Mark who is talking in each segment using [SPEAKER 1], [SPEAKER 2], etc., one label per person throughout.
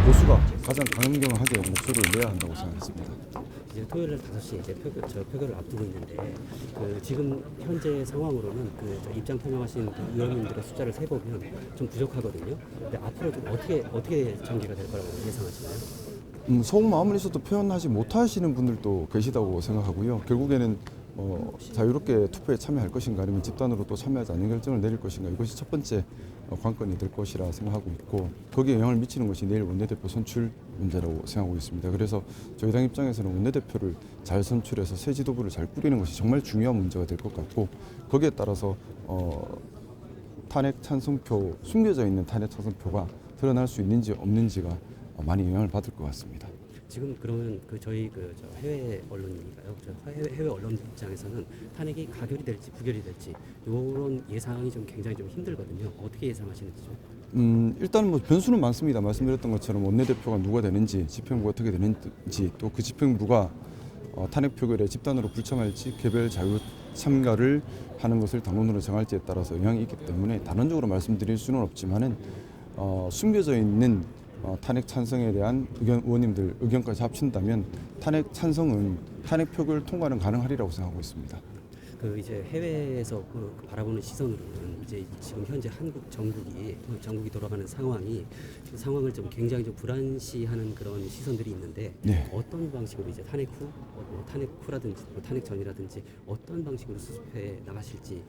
[SPEAKER 1] 보수가 가장 강경하게 목소리를 내야 한다고 생각했습니다.
[SPEAKER 2] 이제 토요일 날 5시에 이제 표결을 앞두고 있는데 지금 현재 상황으로는 입장 표명하신 의원님들의 숫자를 세보면 좀 부족하거든요. 근데 앞으로 좀 어떻게 전개가 될 거라고 예상하시나요?
[SPEAKER 1] 속 마음을 있어도 표현하지 못하시는 분들도 계시다고 생각하고요. 결국에는 자유롭게 투표에 참여할 것인가 아니면 집단으로 또 참여하지 않는 결정을 내릴 것인가, 이것이 첫 번째 관건이 될 것이라 생각하고 있고, 거기에 영향을 미치는 것이 내일 원내대표 선출 문제라고 생각하고 있습니다. 그래서 저희 당 입장에서는 원내대표를 잘 선출해서 새 지도부를 잘 꾸리는 것이 정말 중요한 문제가 될 것 같고, 거기에 따라서 탄핵 찬성표, 숨겨져 있는 탄핵 찬성표가 드러날 수 있는지 없는지가 많이 영향을 받을 것 같습니다.
[SPEAKER 2] 지금 그러면 저희 해외 언론인가요? 해외 언론 입장에서는 탄핵이 가결이 될지 부결이 될지 이런 예상이 좀 굉장히 좀 힘들거든요. 어떻게 예상하시는지 좀.
[SPEAKER 1] 일단 변수는 많습니다. 말씀드렸던 것처럼 원내대표가 누가 되는지, 집행부가 어떻게 되는지, 또 그 집행부가 탄핵 표결에 집단으로 불참할지 개별 자유 참가를 하는 것을 당론으로 정할지에 따라서 영향이 있기 때문에 단언적으로 말씀드릴 수는 없지만은 숨겨져 있는 탄핵 찬성에 대한 의원님들 의견까지 합친다면 탄핵 찬성은 탄핵 표결 통과는 가능하리라고 생각하고 있습니다.
[SPEAKER 2] 이제 해외에서 바라보는 시선으로는 이제 지금 현재 한국 전국이 돌아가는 상황을 좀 굉장히 좀 불안시하는 그런 시선들이 있는데
[SPEAKER 1] 네.
[SPEAKER 2] 어떤 방식으로 이제 탄핵 후라든지 탄핵 전이라든지 어떤 방식으로 수습해 나가실지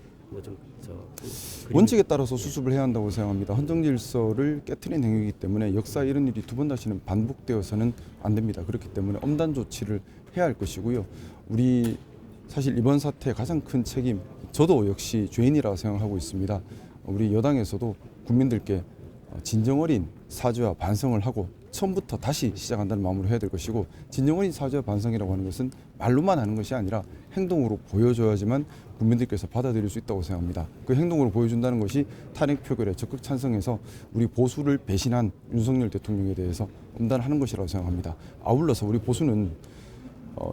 [SPEAKER 1] 원칙에 따라서 수습을 해야 한다고 생각합니다. 헌정 질서를 깨트린 행위이기 때문에 역사에 이런 일이 두 번 다시는 반복되어서는 안 됩니다. 그렇기 때문에 엄단 조치를 해야 할 것이고요. 우리 사실 이번 사태의 가장 큰 책임, 저도 역시 죄인이라고 생각하고 있습니다. 우리 여당에서도 국민들께 진정 어린 사죄와 반성을 하고 처음부터 다시 시작한다는 마음으로 해야 될 것이고, 진정 어린 사죄와 반성이라고 하는 것은 말로만 하는 것이 아니라 행동으로 보여줘야지만 국민들께서 받아들일 수 있다고 생각합니다. 그 행동으로 보여준다는 것이 탄핵 표결에 적극 찬성해서 우리 보수를 배신한 윤석열 대통령에 대해서 엄단하는 것이라고 생각합니다. 아울러서 우리 보수는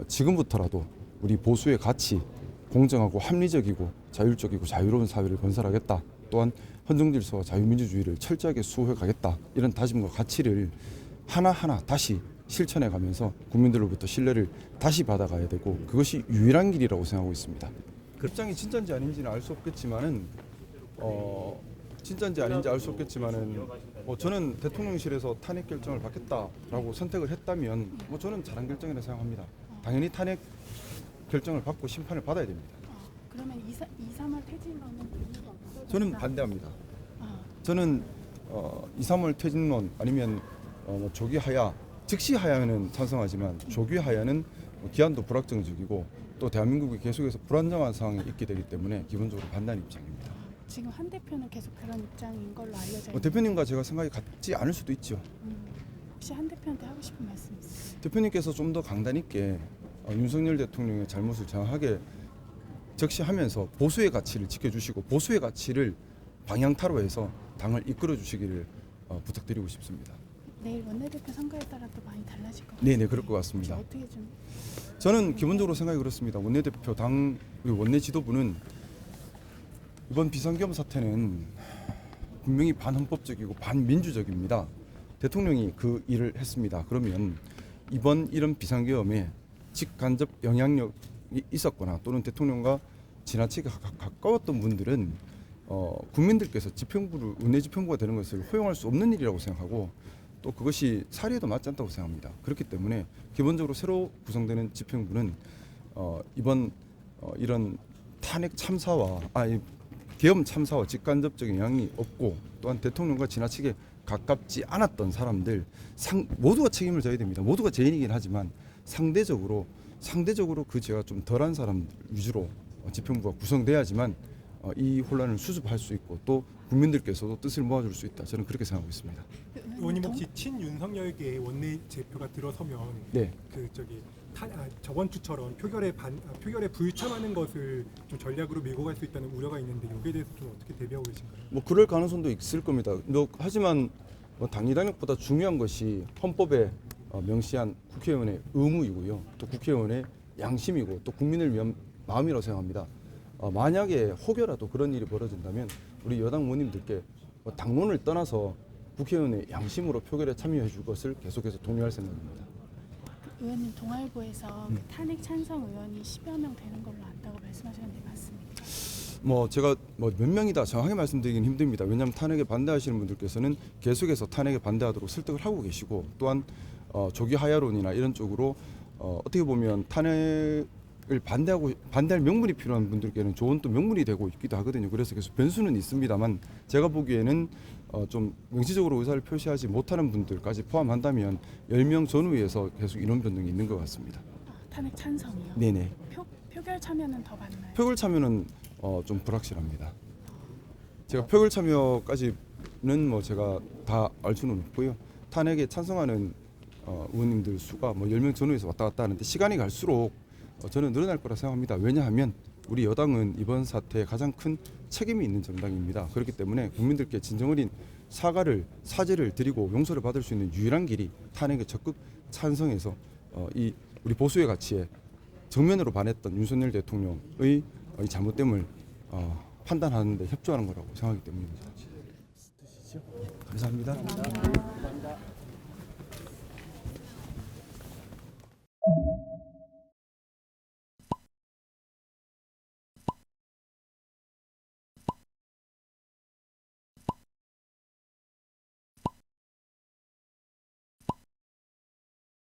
[SPEAKER 1] 지금부터라도 우리 보수의 가치, 공정하고 합리적이고 자율적이고 자유로운 사회를 건설하겠다. 또한 헌정질서와 자유민주주의를 철저하게 수호해 가겠다. 이런 다짐과 가치를 하나하나 다시 실천해 가면서 국민들로부터 신뢰를 다시 받아가야 되고, 그것이 유일한 길이라고 생각하고 있습니다. 그 입장이 진짜인지 아닌지는 알 수 없겠지만은 저는 대통령실에서 탄핵 결정을 받겠다라고 선택을 했다면 저는 잘한 결정이라고 생각합니다. 당연히 탄핵 결정을 받고 심판을 받아야 됩니다.
[SPEAKER 3] 그러면 2, 3월 퇴진론은 이유가 없어요?
[SPEAKER 1] 저는 반대합니다. 저는 2, 3월 퇴진론 아니면 조기 하야, 즉시 하야는 찬성하지만 조기 하야는 기한도 불확정적이고 또 대한민국이 계속해서 불안정한 상황에 있게 되기 때문에 기본적으로 반대하는 입장입니다.
[SPEAKER 3] 지금 한 대표는 계속 그런 입장인 걸로 알려져 있는데
[SPEAKER 1] 대표님과 제가 생각이 같지 않을 수도 있죠.
[SPEAKER 3] 혹시 한 대표한테 하고 싶은 말씀 있으세요?
[SPEAKER 1] 대표님께서 좀 더 강단 있게 윤석열 대통령의 잘못을 정확하게 적시하면서 보수의 가치를 지켜주시고 보수의 가치를 방향타로 해서 당을 이끌어 주시기를 부탁드리고 싶습니다.
[SPEAKER 3] 내일 원내대표 선거에 따라 또 많이 달라질 것 같아요.
[SPEAKER 1] 네네, 그럴 것 같습니다.
[SPEAKER 3] 어떻게 좀
[SPEAKER 1] 저는 기본적으로 생각이 그렇습니다. 원내대표 당 원내 지도부는 이번 비상계엄 사태는 분명히 반헌법적이고 반민주적입니다. 대통령이 그 일을 했습니다. 그러면 이번 이런 비상계엄에 직간접 영향력이 있었거나 또는 대통령과 지나치게 가까웠던 분들은 국민들께서 원내 집행부가 되는 것을 허용할 수 없는 일이라고 생각하고, 또 그것이 사리에도 맞지 않다고 생각합니다. 그렇기 때문에 기본적으로 새로 구성되는 집행부는 이번 이런 탄핵 참사와 계엄 참사와 직간접적인 영향이 없고, 또한 대통령과 지나치게 가깝지 않았던 사람들 모두가 책임을 져야 됩니다. 모두가 죄인이긴 하지만 상대적으로 그 죄가 좀 덜한 사람들 위주로 집행부가 구성돼야지만 이 혼란을 수습할 수 있고 또 국민들께서도 뜻을 모아줄 수 있다. 저는 그렇게 생각하고 있습니다.
[SPEAKER 4] 의원님 혹시 친윤석열계 원내 대표가 들어서면
[SPEAKER 1] 네.
[SPEAKER 4] 저번 주처럼 표결에 불참하는 것을 좀 전략으로 밀고 갈 수 있다는 우려가 있는데 여기에 대해서 좀 어떻게 대비하고 계신가요?
[SPEAKER 1] 그럴 가능성도 있을 겁니다. 하지만 당리당략보다 중요한 것이 헌법에 명시한 국회의원의 의무이고요. 또 국회의원의 양심이고 또 국민을 위한 마음이라고 생각합니다. 만약에 혹여라도 그런 일이 벌어진다면 우리 여당 의원님들께 당론을 떠나서 국회의원의 양심으로 표결에 참여해 줄 것을 계속해서 독려할 생각입니다.
[SPEAKER 3] 의원님 동아일보에서 그 탄핵 찬성 의원이 10여 명 되는 걸로 안다고 말씀하셨는데 맞습니까?
[SPEAKER 1] 뭐 제가 뭐 몇 명이다 정확하게 말씀드리긴 힘듭니다. 왜냐하면 탄핵에 반대하시는 분들께서는 계속해서 탄핵에 반대하도록 설득을 하고 계시고, 또한 조기 하야론이나 이런 쪽으로 어떻게 보면 탄핵을 반대할 명분이 필요한 분들께는 좋은 또 명분이 되고 있기도 하거든요. 그래서 계속 변수는 있습니다만, 제가 보기에는 좀 명시적으로 의사를 표시하지 못하는 분들까지 포함한다면 10명 전후에서 계속 인원 변동이 있는 것 같습니다.
[SPEAKER 3] 탄핵 찬성이요?
[SPEAKER 1] 네네.
[SPEAKER 3] 표결 참여는 더 많나요?
[SPEAKER 1] 표결 참여는 좀 불확실합니다. 제가 표결 참여까지는 뭐 제가 다 알 수는 없고요. 탄핵에 찬성하는 의원님들 수가 뭐 10명 전후에서 왔다 갔다 하는데, 시간이 갈수록 저는 늘어날 거라 생각합니다. 왜냐하면 우리 여당은 이번 사태에 가장 큰 책임이 있는 정당입니다. 그렇기 때문에 국민들께 진정 어린 사죄를 드리고 용서를 받을 수 있는 유일한 길이 탄핵에 적극 찬성해서 이 우리 보수의 가치에 정면으로 반했던 윤석열 대통령의 이 잘못됨을 판단하는 데 협조하는 거라고 생각하기 때문입니다. 감사합니다.